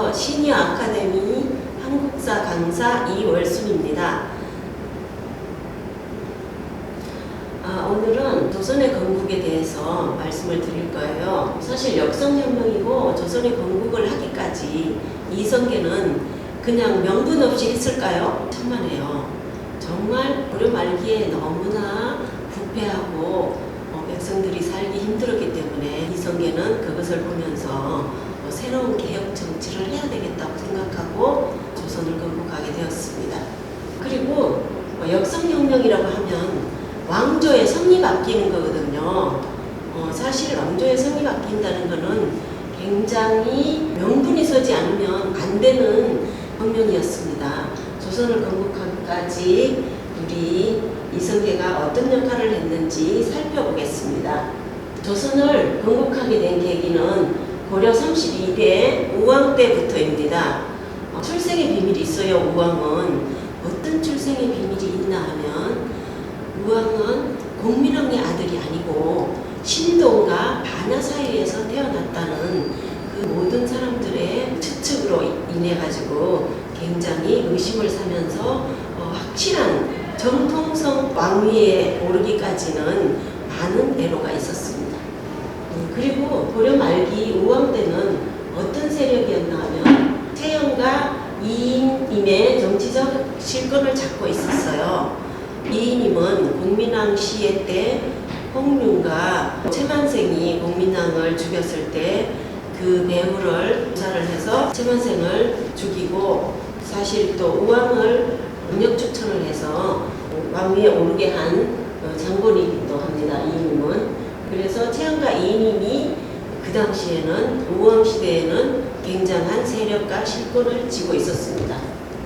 안녕하세요. 시니어 아카데미 한국사 강사 이월순입니다. 오늘은 조선의 건국에 대해서 말씀을 드릴 거예요. 사실 역성혁명이고 조선의 건국을 하기까지 이성계는 그냥 명분 없이 했을까요? 천만에요. 정말 고려 말기에 너무나 부패하고 백성들이 살기 힘들었기 때문에 이성계는 그것을 보면서 새로운 개혁 정치를 해야 되겠다고 생각하고 조선을 건국하게 되었습니다. 그리고 역성혁명이라고 하면 왕조의 성이 바뀌는 거거든요. 사실 왕조의 성이 바뀐다는 것은 굉장히 명분이 서지 않으면 안 되는 혁명이었습니다. 조선을 건국하기까지 우리 이성계가 어떤 역할을 했는지 살펴보겠습니다. 조선을 건국하게 된 계기는 고려 32대 우왕 때부터입니다. 출생의 비밀이 있어요. 우왕은 어떤 출생의 비밀이 있나 하면 우왕은 공민왕의 아들이 아니고 신동과 반야 사이에서 태어났다는 그 모든 사람들의 추측으로 인해 가지고 굉장히 의심을 사면서 확실한 정통성 왕위에 오르기까지는 많은 애로가 있었습니다. 그리고 고려 말기 우왕 때는 어떤 세력이었나 하면 최영과 이인임의 정치적 실권을 잡고 있었어요. 이인임은 공민왕 시해 때 홍윤과 최만생이 공민왕을 죽였을 때 그 배후를 조사를 해서 최만생을 죽이고 사실 또 우왕을 능력 추천을 해서 왕위에 오르게 한 장본이기도 합니다. 이인임은. 그래서 최영과 이인임이 그 당시에는 우왕 시대에는 굉장한 세력과 실권을 쥐고 있었습니다.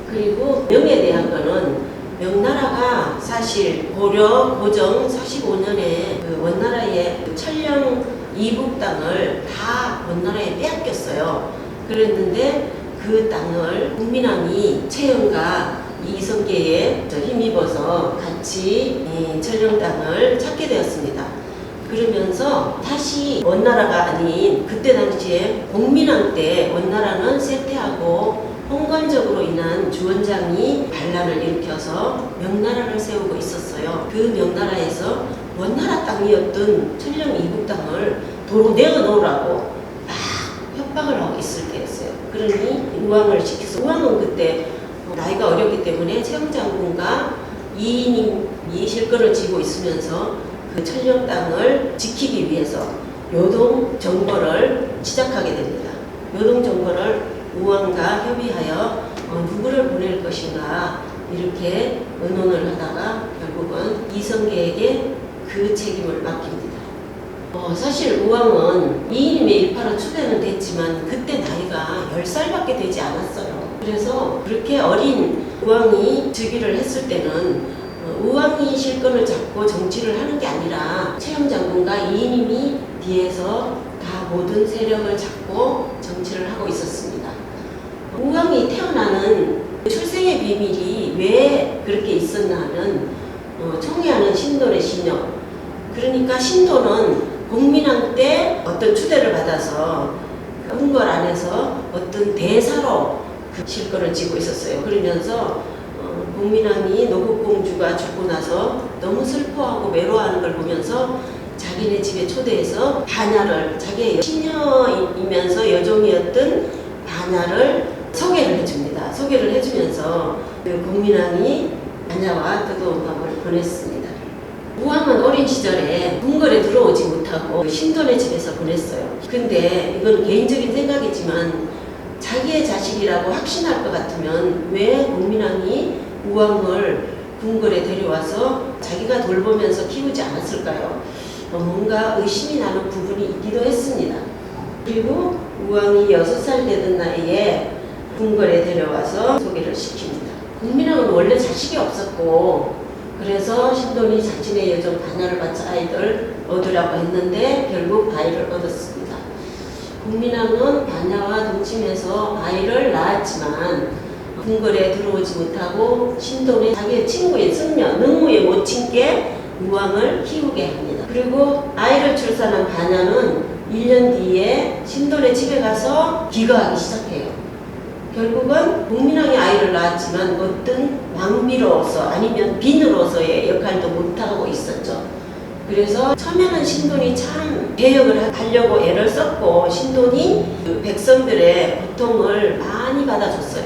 그리고 명에 대한 거는 명나라가 사실 고려 고정 45년에 그 원나라의 천령 이북 땅을 다 원나라에 빼앗겼어요. 그랬는데 그 땅을 국민왕이 최영과 이성계에 힘입어서 같이 이 천령 땅을 찾게 되었습니다. 그러면서 다시 원나라가 아닌 그때 당시에 공민왕 때 원나라는 쇠퇴하고 홍건적으로 인한 주원장이 반란을 일으켜서 명나라를 세우고 있었어요. 그 명나라에서 원나라 땅이었던 천령 이북 땅을 도로 내어놓으라고 막 협박을 하고 있을 때였어요. 그러니 우왕을 시켜서 우왕은 그때 나이가 어렸기 때문에 최영장군과 이인임이 실권을 쥐고 있으면서 그 천령 땅을 지키기 위해서 요동정벌을 시작하게 됩니다. 요동정벌을 우왕과 협의하여 누구를 보낼 것인가 이렇게 의논을 하다가 결국은 이성계에게 그 책임을 맡깁니다. 사실 우왕은 이인임의 일파로 추대는 됐지만 그때 나이가 10살밖에 되지 않았어요. 그래서 그렇게 어린 우왕이 즉위를 했을 때는 우왕이 실권을 잡고 정치를 하는 게 아니라 최영장군과 이인임이 뒤에서 다 모든 세력을 잡고 정치를 하고 있었습니다. 우왕이 태어나는 출생의 비밀이 왜 그렇게 있었나 하면 총애하는 신돈의 시녀. 그러니까 신돈은 공민왕 때 어떤 추대를 받아서 궁궐 안에서 어떤 대사로 그 실권을 쥐고 있었어요. 그러면서 공민왕이 노국공주가 죽고 나서 너무 슬퍼하고 외로워하는 걸 보면서 자기네 집에 초대해서 반야를 자기의 시녀이면서 여종이었던 반야를 소개를 해줍니다. 소개를 해주면서 그 공민왕이 반야와 뜨거운 밤을 보냈습니다. 우왕은 어린 시절에 궁궐에 들어오지 못하고 신돈의 집에서 보냈어요. 근데 이건 개인적인 생각이지만 자기의 자식이라고 확신할 것 같으면 왜 공민왕이 우왕을 궁궐에 데려와서 자기가 돌보면서 키우지 않았을까요? 뭔가 의심이 나는 부분이 있기도 했습니다. 그리고 우왕이 6살 되던 나이에 궁궐에 데려와서 소개를 시킵니다. 공민왕은 원래 자식이 없었고 그래서 신돈이 자신의 여종 반야를 바쳐 아이를 얻으라고 했는데 결국 아이를 얻었습니다. 공민왕은 반야와 동침해서 아이를 낳았지만 궁궐에 들어오지 못하고 신돈이 자기의 친구의 승려 능무의 모친께 우왕을 키우게 합니다. 그리고 아이를 출산한 반야는 1년 뒤에 신돈의 집에 가서 기거하기 시작해요. 결국은 복민왕이 아이를 낳았지만 어떤 왕비로서 아니면 빈으로서의 역할도 못하고 있었죠. 그래서 처음에는 신돈이 참 개혁을 하려고 애를 썼고 신돈이 그 백성들의 고통을 많이 받아줬어요.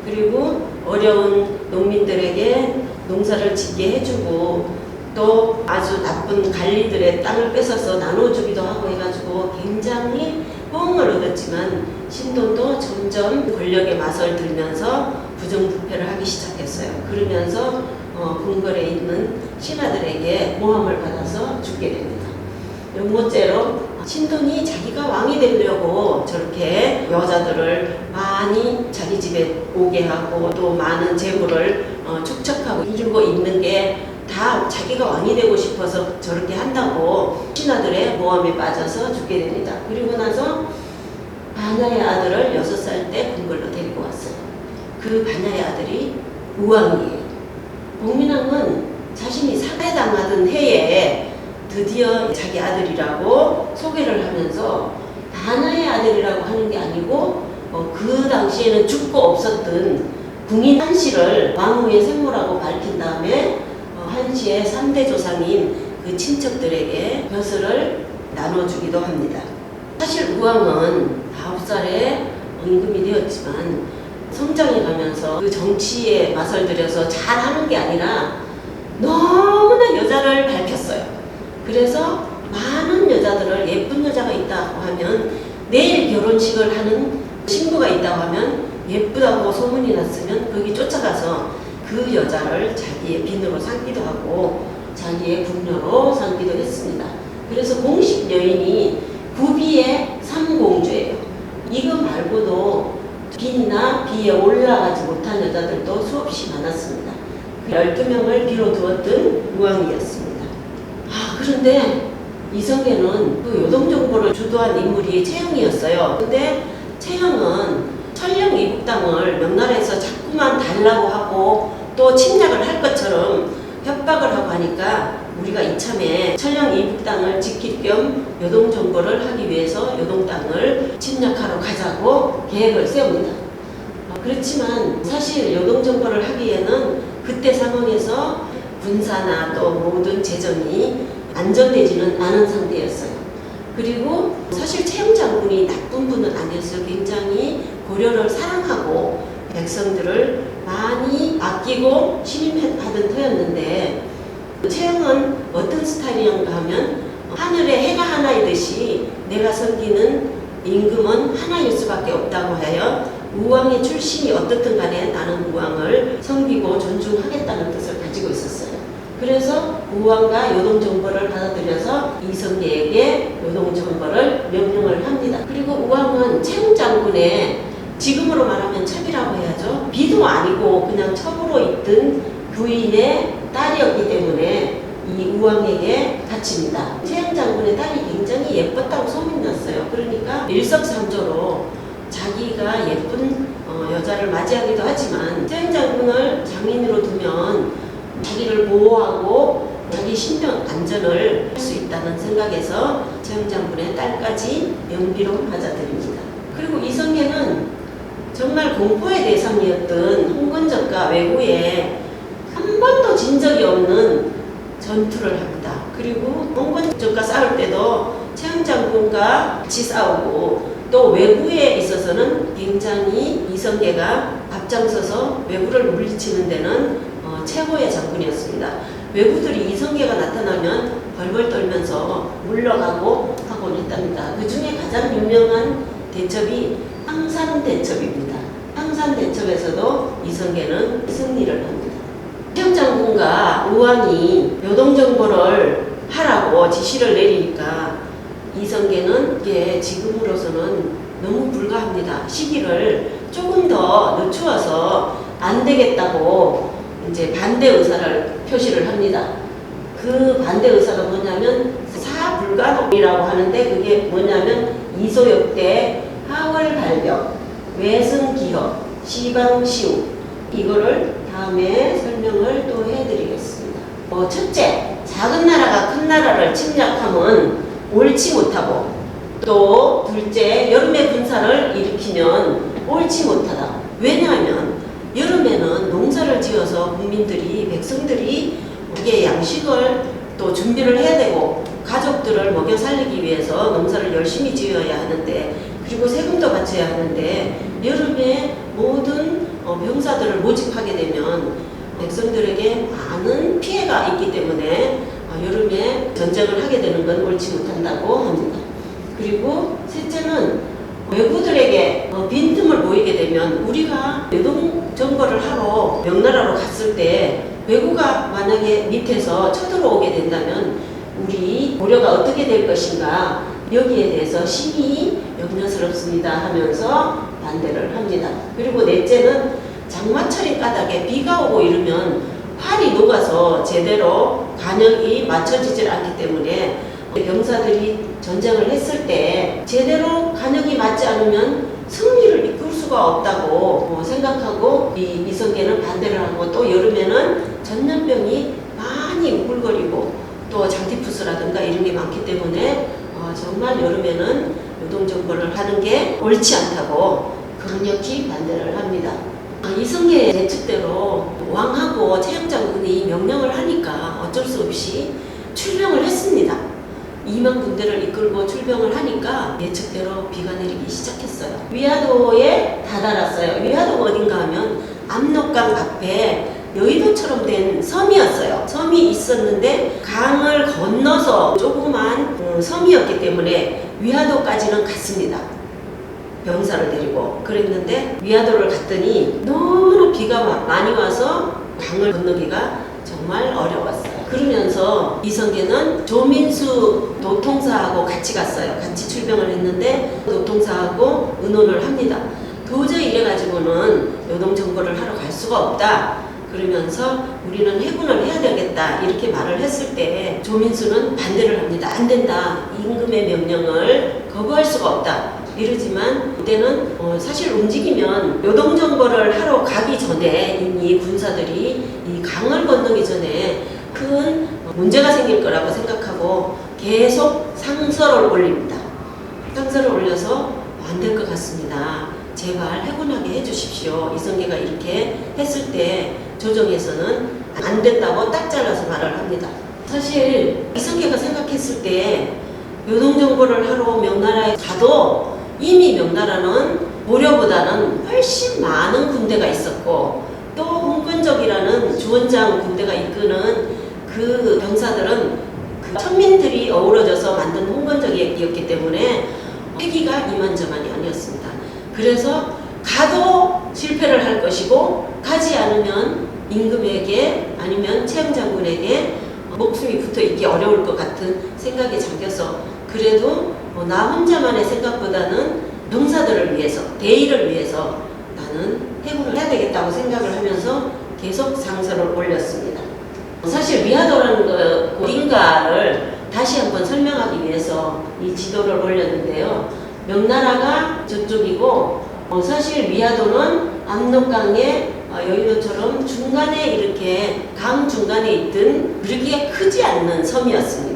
그리고 어려운 농민들에게 농사를 짓게 해주고 또 아주 나쁜 관리들의 땅을 뺏어서 나눠주기도 하고 해가지고 굉장히 호응을 얻었지만 신돈도 점점 권력의 맛을 들면서 부정부패를 하기 시작했어요. 그러면서 궁궐에 있는 신하들에게 모함을 받아서 죽게 됩니다. 연못째로 신돈이 자기가 왕이 되려고 저렇게 여자들을 많이 자기 집에 오게 하고 또 많은 재물을 축적하고 이루고 있는 게 다 자기가 왕이 되고 싶어서 저렇게 한다고 신하들의 모함에 빠져서 죽게 됩니다. 그리고 나서 바냐의 아들을 6살 때 궁궐로 데리고 왔어요. 그 바냐의 아들이 우왕이에요. 복민왕은 자신이 살해당하던 해에 드디어 자기 아들이라고 소개를 하면서 바냐의 아들이라고 하는 게 아니고 그 당시에는 죽고 없었던 궁인 한씨를 왕후의 생모라고 밝힌 다음에 한씨의 3대 조상인 그 친척들에게 벼슬을 나눠주기도 합니다. 사실 우왕은 9살에 임금이 되었지만 성장해 가면서 그 정치에 맛을 들여서 잘하는 게 아니라 너무나 여자를 밝혔어요. 그래서 많은 여자들을 예쁜 여자가 있다고 하면 내일 결혼식을 하는 신부가 있다고 하면 예쁘다고 소문이 났으면 거기 쫓아가서 그 여자를 자기의 빈으로 삼기도 하고 자기의 궁녀로 삼기도 했습니다. 그래서 공식 여인이 구비의 3공주예요. 이거 말고도 빈이나 비에 올라가지 못한 여자들도 수없이 많았습니다. 12명을 비로두었던 우왕이었습니다. 그런데 이성계는 그 요동정보를 주도한 인물이 채영이었어요. 근데 채영은 천령 이북 땅을 명나라에서 자꾸만 달라고 하고 또 침략을 할 것처럼 협박을 하고 하니까 우리가 이참에 천령 이북 땅을 지킬 겸 요동정보를 하기 위해서 요동 땅을 침략하러 가자고 계획을 세웁니다. 그렇지만 사실 요동정보를 하기에는 그때 상황에서 군사나 또 모든 재정이 안정되지는 않은 상태였어요. 그리고 사실 채영 장군이 나쁜 분은 아니었어요. 굉장히 고려를 사랑하고 백성들을 많이 아끼고 신임하던 터였는데 채영은 어떤 스타일이었는가 하면 하늘에 해가 하나이듯이 내가 섬기는 임금은 하나일 수밖에 없다고 하여 우왕의 출신이 어떻든 간에 나는 우왕을 섬기고 존중하겠다는 뜻을 가지고 있었어요. 그래서 우왕과 요동정벌을 받아들여서 이성계에게 요동정벌을 명령을 합니다. 그리고 우왕은 채영 장군의 지금으로 말하면 첩이라고 해야죠. 비도 아니고 그냥 첩으로 있던 부인의 딸이었기 때문에 이 우왕에게 바칩니다. 채영 장군의 딸이 굉장히 예뻤다고 소문났어요. 그러니까 일석삼조로 자기가 예쁜 여자를 맞이하기도 하지만 채영 장군을 장인으로 두면 자기를 보호하고 자기 신변 안전을 할 수 있다는 생각에서 채영 장군의 딸까지 영비로 맞아들입니다. 그리고 이성계는 정말 공포의 대상이었던 홍건적과 왜구에 한 번도 진 적이 없는 전투를 합니다. 그리고 홍건적과 싸울 때도 채영 장군과 같이 싸우고 또 왜구에 있어서는 굉장히 이성계가 앞장서서 왜구를 물리치는 데는 최고의 장군이었습니다. 왜구들이 이성계가 나타나면 벌벌 떨면서 물러가고 하곤 했답니다. 그 중에 가장 유명한 대첩이 황산대첩입니다. 황산대첩에서도 이성계는 승리를 합니다. 채영 장군과 우왕이 요동정보를 하라고 지시를 내리니까 이성계는 이게 지금으로서는 너무 불가합니다. 시기를 조금 더 늦추어서 안 되겠다고 이제 반대 의사를 표시를 합니다. 그 반대 의사가 뭐냐면 사불가동이라고 하는데 그게 뭐냐면 이소역대 하월발벽 외승기허 시방시우 이거를 다음에 설명을 또 해드리겠습니다. 첫째, 작은 나라가 큰 나라를 침략하면 옳지 못하고 또 둘째, 여름에 분사를 일으키면 옳지 못하다. 왜냐하면 여름에는 농사를 지어서 국민들이, 백성들이 이게 양식을 또 준비를 해야 되고 가족들을 먹여 살리기 위해서 농사를 열심히 지어야 하는데, 그리고 세금도 바쳐야 하는데, 여름에 모든 병사들을 모집하게 되면 백성들에게 많은 피해가 있기 때문에 여름에 전쟁을 하게 되는 건 옳지 못한다고 합니다. 그리고 셋째는 외구들에게 빈틈을 보이게 되면, 우리가 요동정벌을 하러 명나라로 갔을 때 외구가 만약에 밑에서 쳐들어오게 된다면 우리 고려가 어떻게 될 것인가, 여기에 대해서 심히 염려스럽습니다 하면서 반대를 합니다. 그리고 넷째는 장마철인 까닭에 비가 오고 이러면 활이 녹아서 제대로 간역이 맞춰지질 않기 때문에 병사들이 전쟁을 했을 때 제대로 간역이 맞지 않으면 승리를 이끌 수가 없다고 생각하고 이성계는 반대를 하고, 또 여름에는 전염병이 많이 우글거리고 또 장티푸스라든가 이런 게 많기 때문에 정말 여름에는 요동정벌을 하는 게 옳지 않다고 강력히 반대를 합니다. 이성계 예측대로 왕하고 최영장군이 명령을 하니까 어쩔 수 없이 출병을 했습니다. 2만 군대를 이끌고 출병을 하니까 예측대로 비가 내리기 시작했어요. 위화도에 다다랐어요. 위화도가 어딘가 하면 압록강 앞에 여의도처럼 된 섬이었어요. 섬이 있었는데 강을 건너서 조그만 섬이었기 때문에 위화도까지는 갔습니다. 병사를 데리고 그랬는데, 위화도를 갔더니 너무나 비가 많이 와서 강을 건너기가 정말 어려웠어요. 그러면서 이성계는 조민수 노통사하고 같이 갔어요. 같이 출병을 했는데 노통사하고 의논을 합니다. 도저히 이래가지고는 요동정벌을 하러 갈 수가 없다. 그러면서 우리는 해군을 해야 되겠다 이렇게 말을 했을 때 조민수는 반대를 합니다. 안 된다. 임금의 명령을 거부할 수가 없다. 이러지만 그때는 사실 움직이면 요동정벌을 하러 가기 전에 이미 군사들이 이 강을 건너기 전에 큰 문제가 생길 거라고 생각하고 계속 상서를 올립니다. 상서를 올려서 안 될 것 같습니다. 제발 해군하게 해주십시오. 이성계가 이렇게 했을 때 조정에서는 안 된다고 딱 잘라서 말을 합니다. 사실 이성계가 생각했을 때 요동정벌을 하러 명나라에 가도 이미 명나라는 고려보다는 훨씬 많은 군대가 있었고, 또 홍건적이라는 주원장 군대가 이끄는 그 병사들은 그 천민들이 어우러져서 만든 홍건적이었기 때문에 패기가 이만저만이 아니었습니다. 그래서 가도 실패를 할 것이고, 가지 않으면 임금에게 아니면 최영장군에게 목숨이 붙어 있기 어려울 것 같은 생각에 잠겨서, 그래도 나 혼자만의 생각보다는 병사들을 위해서, 대의를 위해서 나는 해군을 해야 되겠다고 생각을 하면서 계속 상서를 올렸습니다. 사실 위화도라는 것 어딘가를 다시 한번 설명하기 위해서 이 지도를 올렸는데요. 명나라가 저쪽이고, 사실 위화도는 압록강의 여의도처럼 중간에 이렇게 강 중간에 있던 그렇게 크지 않는 섬이었습니다.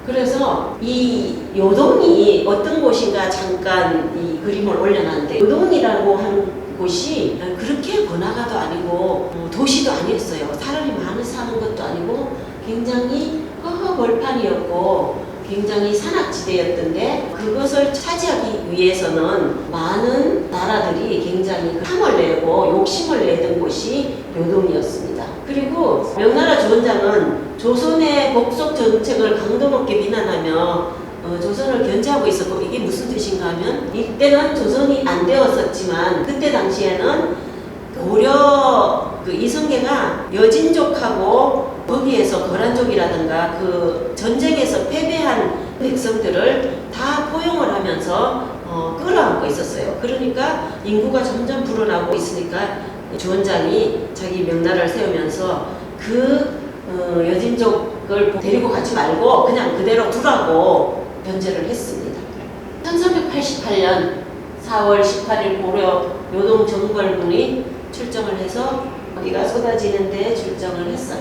그래서 이 요동이 어떤 곳인가 잠깐 이 그림을 올려놨는데, 요동이라고 하는 곳이 그렇게 번화가도 아니고 도시도 아니었어요. 사람이 많이 사는 것도 아니고 굉장히 허허벌판이었고 굉장히 산악지대였던데, 그것을 차지하기 위해서는 많은 나라들이 굉장히 탐을 내고 욕심을 내던 곳이 요동이었습니다. 그리고 명나라 주원장은 조선의 복속 정책을 강도 높게 비난하며 조선을 견제하고 있었고, 이게 무슨 뜻인가 하면, 이때는 조선이 안 되었었지만 그때 당시에는 고려 이성계가 여진족하고 거기에서 거란족이라든가 그 전쟁에서 패배한 백성들을 다 포용을 하면서 끌어안고 있었어요. 그러니까 인구가 점점 불어나고 있으니까 주원장이 자기 명나라를 세우면서 그 여진족을 데리고 가지 말고 그냥 그대로 두라고 변제를 했습니다. 1388년 4월 18일 고려 요동정벌군이 출정을 해서 비가 쏟아지는데 출정을 했어요.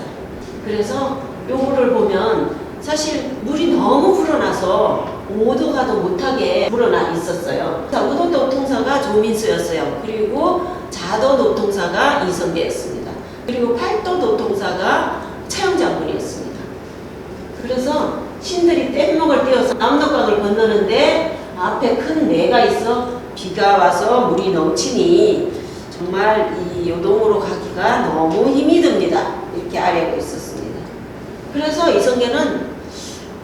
그래서 요거를 보면 사실 물이 너무 불어나서 오도가도 못하게 불어나 있었어요. 우도도 통사가 조민수였어요. 그리고 자도 노통사가 이성계였습니다. 그리고 팔도 노통사가 차영장군이었습니다. 그래서 신들이 뗏목을 띄워서 압록강을 건너는데 앞에 큰 매가 있어 비가 와서 물이 넘치니 정말 이 요동으로 가기가 너무 힘이 듭니다. 이렇게 아뢰고 있었습니다. 그래서 이성계는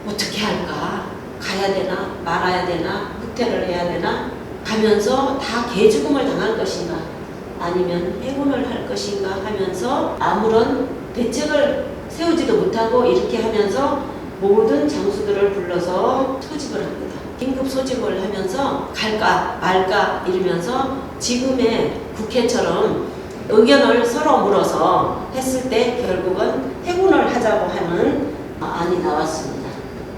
어떻게 할까? 가야 되나? 말아야 되나? 후퇴를 해야 되나? 가면서 다 개죽음을 당할 것인가? 아니면 해군을 할 것인가 하면서 아무런 대책을 세우지도 못하고 이렇게 하면서 모든 장수들을 불러서 소집을 합니다. 긴급 소집을 하면서 갈까 말까 이러면서 지금의 국회처럼 의견을 서로 물어서 했을 때 결국은 해군을 하자고 하는 안이 나왔습니다.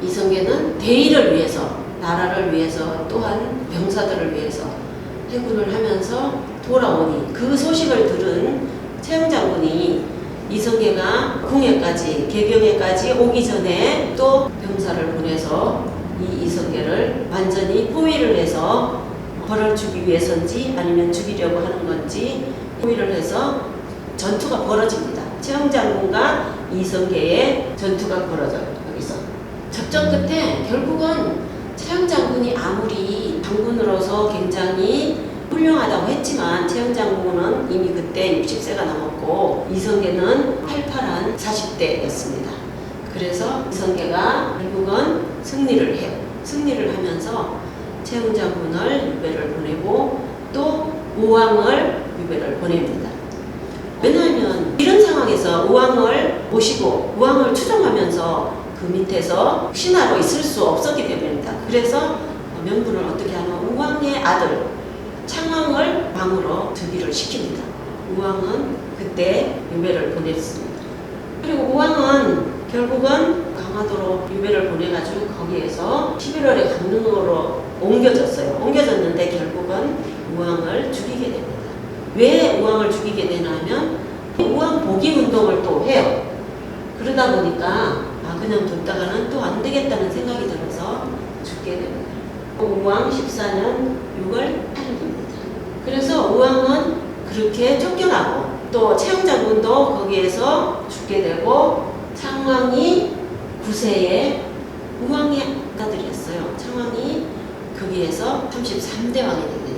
이성계는 대의를 위해서, 나라를 위해서, 또한 병사들을 위해서 해군을 하면서 돌아오니 그 소식을 들은 차영장군이 이성계가 궁예까지, 개경에까지 오기 전에 또 병사를 보내서 이 이성계를 완전히 포위를 해서 벌을 주기 위해서인지 아니면 죽이려고 하는 건지 포위를 해서 전투가 벌어집니다. 차영장군과 이성계의 전투가 벌어져요. 여기서 접전 끝에 결국은 차영장군이 아무리 장군으로서 굉장히 훌륭하다고 했지만 차영장군은 이미 그때 60세가 넘었고 이성계는 팔팔한 40대였습니다. 그래서 이성계가 결국은 승리를 해요. 승리를 하면서 차영장군을 유배를 보내고 또 우왕을 유배를 보냅니다. 왜냐하면 이런 상황에서 우왕을 모시고 우왕을 추종하면서 그 밑에서 신하로 있을 수 없었기 때문입니다. 그래서 명분을 어떻게 하면 우왕의 아들 창왕을 왕으로 즉위를 시킵니다. 우왕은 그때 유배를 보냈습니다. 그리고 우왕은 결국은 강화도로 유배를 보내가지고 거기에서 11월에 강릉으로 옮겨졌어요. 옮겨졌는데 결국은 우왕을 죽이게 됩니다. 왜 우왕을 죽이게 되냐면 우왕 복위 운동을 또 해요. 그러다 보니까 그냥 뒀다가는 또 안 되겠다는 생각이 들어서 죽게 됩니다. 우왕 14년 6월 8일입니다. 그래서 우왕은 그렇게 쫓겨나고 또 차영장군도 거기에서 죽게 되고 창왕이 9세에 우왕의 아들이었어요. 창왕이 거기에서 33대 왕이 됩니다.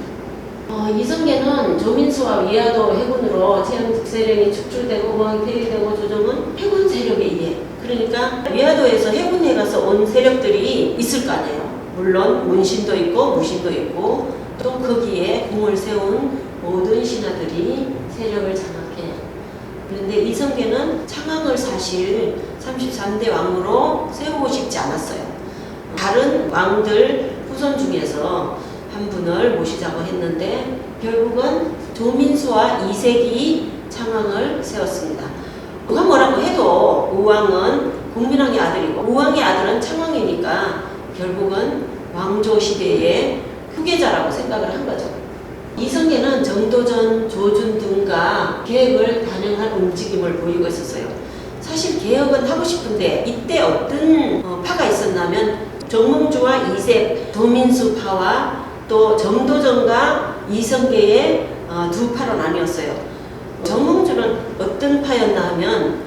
이성계는 조민수와 위화도 해군으로 채영 세력이 축출되고 우왕이 폐위되고 조정은 해군 세력에 의해 그러니까 위화도에서 해군에 가서 온 세력들이 있을 거 아니에요. 물론 문신도 있고 무신도 있고 또 거기에 궁을 세운 모든 신하들이 세력을 장악해요. 그런데 이성계는 창왕을 사실 33대 왕으로 세우고 싶지 않았어요. 다른 왕들 후손 중에서 한 분을 모시자고 했는데 결국은 조민수와 이색이 창왕을 세웠습니다. 누가 뭐라고 해도 우왕은 공민왕의 아들이고 우왕의 아들은 창왕이니까 결국은 왕조 시대의 후계자라고 생각을 한 거죠. 이성계는 정도전, 조준 등과 계획을 단행할 움직임을 보이고 있었어요. 사실 개혁은 하고 싶은데 이때 어떤 파가 있었냐면 정몽주와 이색, 조민수파와 또 정도전과 이성계의 두 파로 나뉘었어요. 정몽주는 어떤 파였나 하면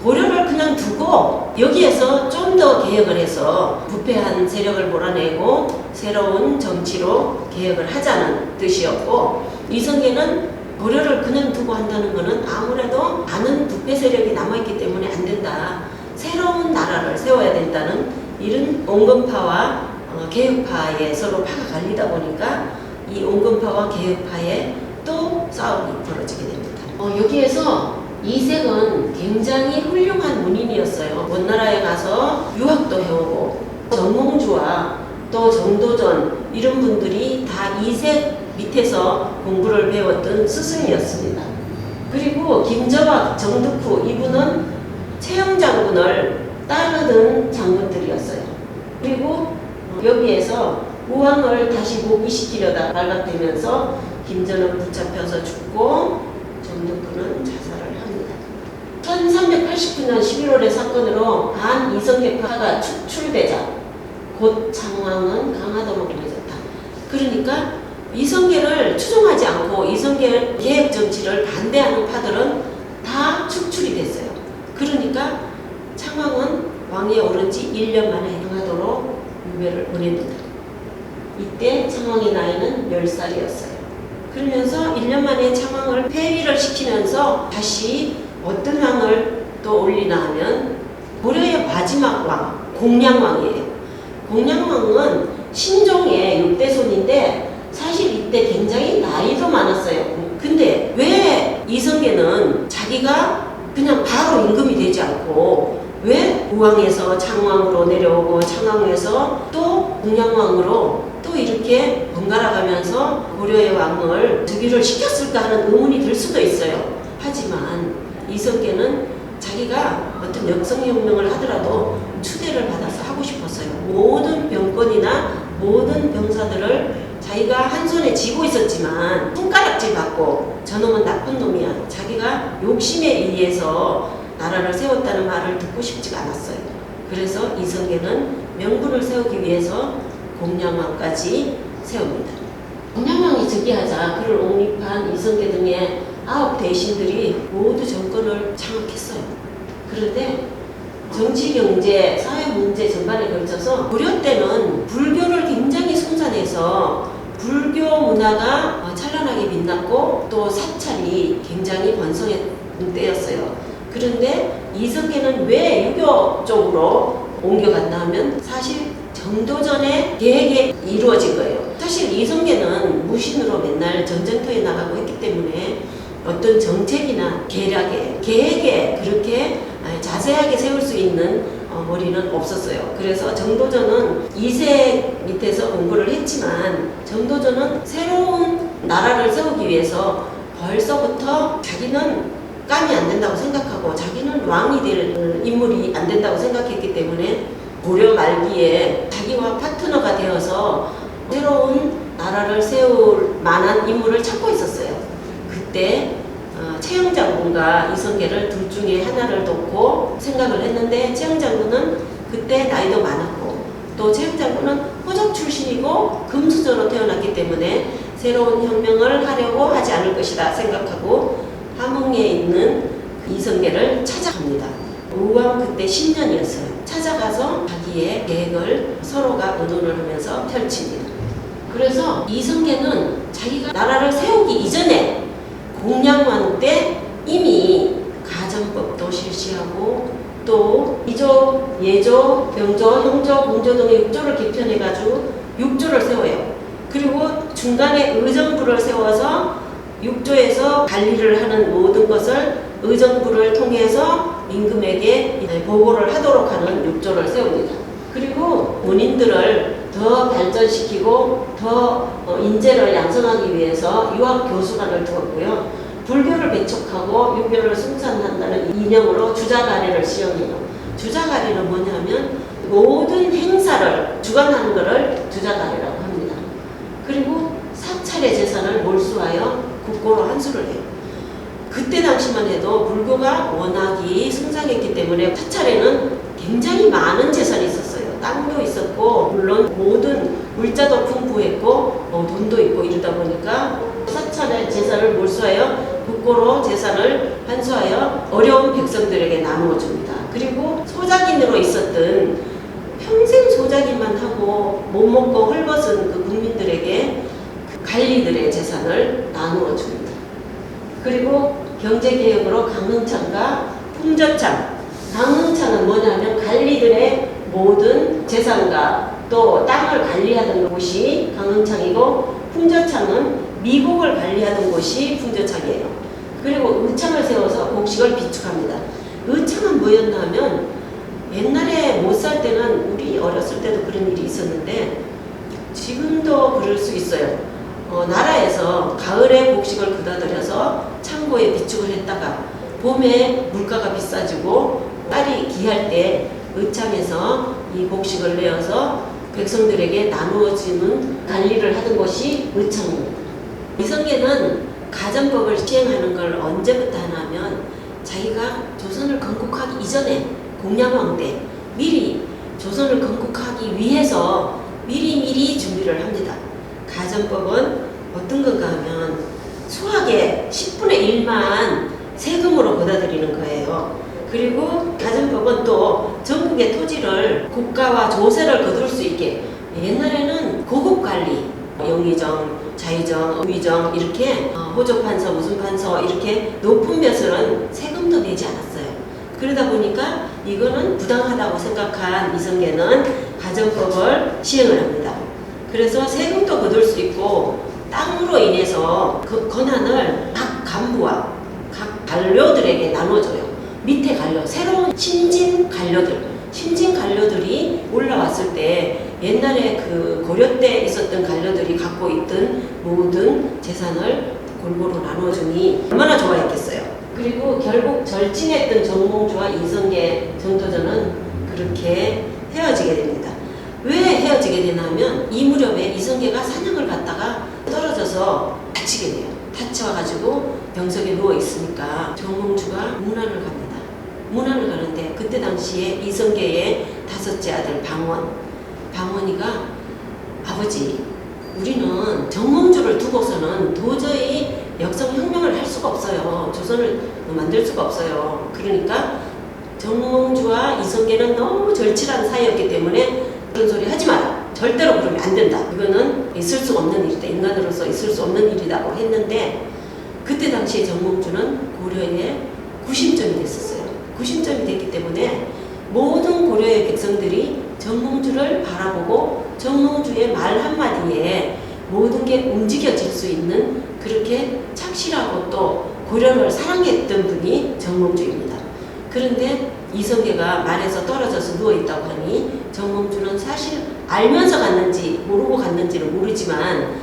고려를 그냥 두고 여기에서 좀 더 개혁을 해서 부패한 세력을 몰아내고 새로운 정치로 개혁을 하자는 뜻이었고 이성계는 고려를 그냥 두고 한다는 것은 아무래도 많은 부패 세력이 남아있기 때문에 안 된다. 새로운 나라를 세워야 된다는 이런 온건파와 개혁파에 서로 파가 갈리다 보니까 이 온건파와 개혁파에 또 싸움이 벌어지게 됩니다. 여기에서 이색은 굉장히 훌륭한 문인이었어요. 원나라에 가서 유학도 해오고 정몽주와 또 정도전 이런 분들이 다 이색 밑에서 공부를 배웠던 스승이었습니다. 그리고 김저박, 정득후 이분은 채영장군을 따르던 장군들이었어요. 그리고 여기에서 우왕을 다시 복위시키려다 발각되면서 김전은 붙잡혀서 죽고 정득후는 자살을 합니다. 1389년 11월의 사건으로 반 이성계파가 축출되자 곧 창왕은 강화도로 보내졌다. 그러니까 이성계를 추종하지 않고 이성계 개혁 정치를 반대하는 파들은 다 축출이 됐어요. 그러니까 창왕은 왕위에 오른 지 1년 만에 행하도록 유배를 보냅니다. 이때 창왕의 나이는 10살이었어요. 그러면서 1년 만에 창왕을 폐위를 시키면서 다시 어떤 왕을 또 올리나 하면 고려의 마지막 왕, 공량왕이에요. 공량왕은 신종의 6대손인데 사실 이때 굉장히 나이도 많았어요. 근데 왜 이성계는 자기가 그냥 바로 임금이 되지 않고 왜 우왕에서 창왕으로 내려오고 창왕에서 또 공량왕으로 또 이렇게 번갈아 가면서 고려의 왕을 즉위를 시켰을까 하는 의문이 들 수도 있어요. 하지만 이성계는 자기가 어떤 역성혁명을 하더라도 추대를 받아서 하고 싶었어요. 모든 병권이나 모든 병사들을 자기가 한 손에 쥐고 있었지만 손가락질 받고 저놈은 나쁜 놈이야. 자기가 욕심에 의해서 나라를 세웠다는 말을 듣고 싶지가 않았어요. 그래서 이성계는 명분을 세우기 위해서 공량왕까지 세웁니다. 공량왕이 즉위하자 그를 옹립한 이성계 등의 9 대신들이 모두 정권을 장악했어요. 그런데 정치, 경제, 사회 문제 전반에 걸쳐서 고려 때는 불교를 굉장히 숭산해서 불교 문화가 찬란하게 빛났고 또 사찰이 굉장히 번성했던 때였어요. 그런데 이성계는 왜 유교 쪽으로 옮겨갔나 하면 사실 정도전의 계획이 이루어진 거예요. 사실 이성계는 무신으로 맨날 전쟁터에 나가고 했기 때문에 어떤 정책이나 계획에 그렇게 자세하게 세울 수 있는 머리는 없었어요. 그래서 정도전은 2세 밑에서 공부를 했지만 정도전은 새로운 나라를 세우기 위해서 벌써부터 자기는 깜이 안 된다고 생각하고 자기는 왕이 될 인물이 안 된다고 생각했기 때문에 고려 말기에 자기와 파트너가 되어서 새로운 나라를 세울 만한 인물을 찾고 있었어요. 그때 최영장군과 이성계를 둘 중에 하나를 놓고 생각을 했는데 최영장군은 그때 나이도 많았고 또 최영장군은 호적 출신이고 금수저로 태어났기 때문에 새로운 혁명을 하려고 하지 않을 것이다 생각하고 함흥에 있는 이성계를 찾아갑니다. 우왕 그때 10년이었어요. 찾아가서 자기의 계획을 서로가 의논을 하면서 펼칩니다. 그래서 이성계는 자기가 나라를 세우기 이전에 공량왕 때 이미 가정법도 실시하고 또 이조, 예조, 병조, 형조, 공조 등의 6조를 개편해가지고 6조를 세워요. 그리고 중간에 의정부를 세워서 6조에서 관리를 하는 모든 것을 의정부를 통해서 임금에게 보고를 하도록 하는 6조를 세웁니다. 그리고 본인들을 더 발전시키고 더 인재를 양성하기 위해서 유학교수관을 두었고요. 불교를 배척하고 유교를 숭산한다는 이념으로 주자가례를 시행해요. 주자가례는 뭐냐면 모든 행사를 주관하는 것을 주자가례라고 합니다. 그리고 사찰의 재산을 몰수하여 국고로 환수를 해요. 그때 당시만 해도 불교가 워낙이 성장했기 때문에 사찰에는 굉장히 많은 재산이 있었어요. 땅도 있었고 물론 모든 물자도 풍부했고 돈도 있고 이러다 보니까 사찰의 재산을 몰수하여 국고로 재산을 환수하여 어려운 백성들에게 나누어 줍니다. 그리고 소작인으로 있었던 평생 소작인만 하고 못 먹고 헐벗은 그 국민들에게 관리들의 재산을 나누어 줍니다. 그리고 경제개혁으로 강흥창과 풍저창, 강흥창은 뭐냐면 관리들의 모든 재산과 또 땅을 관리하던 곳이 강흥창이고 풍저창은 미국을 관리하던 곳이 풍저창이에요. 그리고 의창을 세워서 곡식을 비축합니다. 의창은 뭐였나 하면 옛날에 못 살 때는 우리 어렸을 때도 그런 일이 있었는데 지금도 그럴 수 있어요. 나라에서 가을에 곡식을 그다들여서 창고에 비축을 했다가 봄에 물가가 비싸지고 딸이 귀할 때 의창에서 이 곡식을 내어서 백성들에게 나누어지는 관리를 하던 것이 의창입니다. 이성계는 가정법을 시행하는 걸 언제부터 하냐면 자기가 조선을 건국하기 이전에 공량왕 때 미리 조선을 건국하기 위해서 미리 준비를 합니다. 가정법은 어떤 건가 하면 수학의 10분의 1만 세금으로 걷어들이는 거예요. 그리고 가정법은 또 전국의 토지를 고가와 조세를 거둘 수 있게, 옛날에는 고급 관리, 영의정, 자의정, 의정 이렇게 호조판서, 무슨 판서 이렇게 높은 벼슬은 세금도 내지 않았어요. 그러다 보니까 이거는 부당하다고 생각한 이성계는 가정법을 시행을 합니다. 그래서 세금도 거둘 수 있고 땅으로 인해서 그 권한을 각 간부와 각 관료들에게 나눠줘요. 밑에 관료, 새로운 신진 관료들이 올라왔을 때 옛날에 그 고려 때 있었던 관료들이 갖고 있던 모든 재산을 골고루 나눠주니 얼마나 좋아했겠어요. 그리고 결국 절친했던 정몽주와 이성계 정도전은 그렇게 헤어지게 됩니다. 왜 헤어지게 되냐면 이 무렵에 이성계가 사냥을 갔다가 떨어져서 다치게 돼요. 다쳐가지고 병석에 누워 있으니까 정몽주가 문안을 갑니다. 문안을 가는데 그때 당시에 이성계의 5째 아들 방원이가 아버지, 우리는 정몽주를 두고서는 도저히 역성혁명을 할 수가 없어요. 조선을 만들 수가 없어요. 그러니까 정몽주와 이성계는 너무 절친한 사이였기 때문에 그런 소리 하지 마라. 절대로 그러면 안 된다. 이거는 있을 수 없는 일이다. 인간으로서 있을 수 없는 일이라고 했는데 그때 당시에 정몽주는 고려의 구심점이 됐었어요. 구심점이 됐기 때문에 모든 고려의 백성들이 정몽주를 바라보고 정몽주의 말 한마디에 모든 게 움직여질 수 있는 그렇게 착실하고 또 고려를 사랑했던 분이 정몽주입니다. 그런데 이성계가 말에서 떨어져서 누워있다고 하니 정몽주는 사실 알면서 갔는지 모르고 갔는지는 모르지만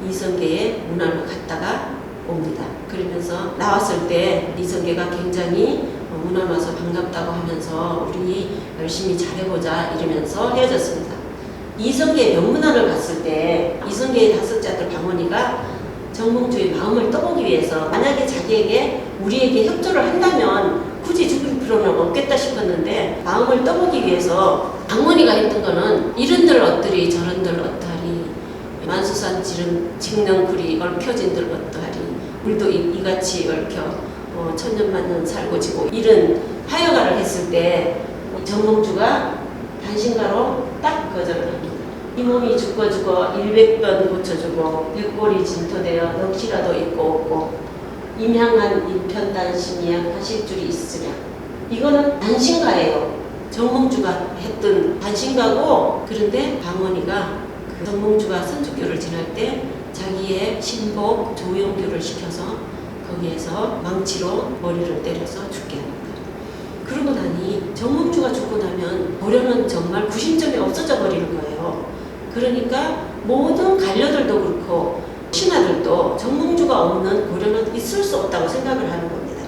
이성계의 문안을 갖다가 옵니다. 그러면서 나왔을 때 이성계가 굉장히 문안 와서 반갑다고 하면서 우리 열심히 잘해보자 이러면서 헤어졌습니다. 이성계의 명문안을 갔을 때 이성계의 5째 아들 방원이가 정몽주의 마음을 떠보기 위해서 만약에 자기에게 우리에게 협조를 한다면 굳이 죽을 필요는 없겠다 싶었는데 마음을 떠보기 위해서 방원이가 했던 거는 이른들 어떠리 저른들 어떠하리 만수산 직능구리 얽혀진들 어떠하리 물도 이같이 얽혀 천년만년 살고 지고 이런 하여가를 했을 때 정몽주가 단신가로 딱 거절을 합니다. 이 몸이 죽어 100번 고쳐주고 백골이 진토되어 넋이라도 있고 없고 임향한 일편단심이야 하실 줄이 있으랴. 이거는 단신가예요. 정몽주가 했던 단신가고, 그런데 방원이가 그 정몽주가 선주교를 지날 때 자기의 신복 조용교를 시켜서 거기에서 망치로 머리를 때려서 죽게 합니다. 그러고 나니 정몽주가 죽고 나면 고려는 정말 구심점이 없어져 버리는 거예요. 그러니까 모든 관료들도 그렇고 신하들도 정몽주가 없는 고려는 있을 수 없다고 생각을 하는 겁니다.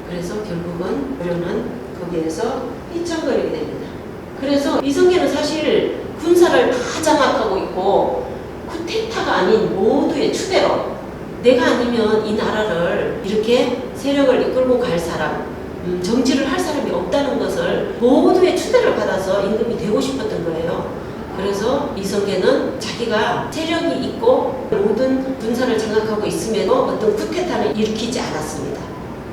그래서 결국은 고려는 거기에서 휘청거리게 됩니다. 그래서 이성계는 사실 군사를 다 장악하고 있고 쿠데타가 아닌 모두의 추대로 내가 아니면 이 나라를 이렇게 세력을 이끌고 갈 사람, 정치를 할 사람이 없다는 것을 모두의 추대를 받아서 임금이 되고 싶었던 거예요. 그래서 이성계는 자기가 세력이 있고 모든 군사를 장악하고 있음에도 어떤 쿠데타는 일으키지 않았습니다.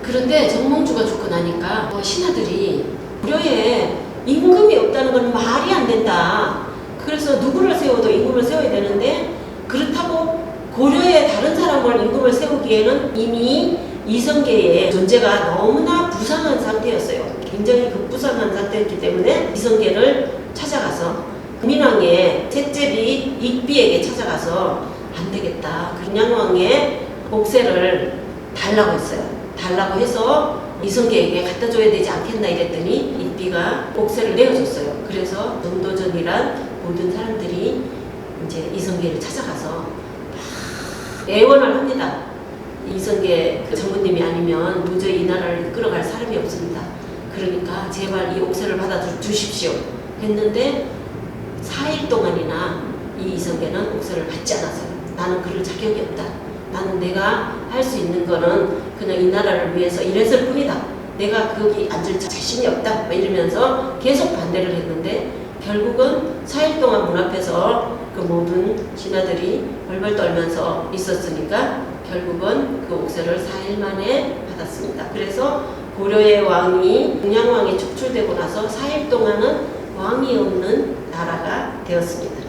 그런데 정몽주가 죽고 나니까 신하들이 고려에 임금이 없다는 건 말이 안 된다. 그래서 누구를 세워도 임금을 세워야 되는데 그렇다고 고려에 다른 사람을 임금을 세우기에는 이미 이성계의 존재가 너무나 부상한 상태였어요. 굉장히 급부상한 상태였기 때문에 이성계를 찾아가서 민왕의 셋째비 익비에게 찾아가서 안 되겠다. 그냥왕의 옥새를 달라고 했어요. 달라고 해서 이성계에게 갖다 줘야 되지 않겠나 이랬더니 익비가 옥새를 내어줬어요. 그래서 정도전이란 모든 사람들이 이제 이성계를 찾아가서 애원을 합니다. 이성계 그 장군님이 아니면 도저히 이 나라를 끌어갈 사람이 없습니다. 그러니까 제발 이 옥새를 받아주십시오 했는데 4일 동안이나 이 이성계는 옥새를 받지 않았어요. 나는 그럴 자격이 없다. 나는 내가 할 수 있는 거는 그냥 이 나라를 위해서 일했을 뿐이다. 내가 거기 앉을 자신이 없다. 이러면서 계속 반대를 했는데 결국은 4일 동안 문 앞에서 그 모든 신하들이 벌벌 떨면서 있었으니까 결국은 그 옥새를 4일 만에 받았습니다. 그래서 고려의 왕이 동양왕이 척출되고 나서 4일 동안은 왕이 없는 나라가 되었습니다.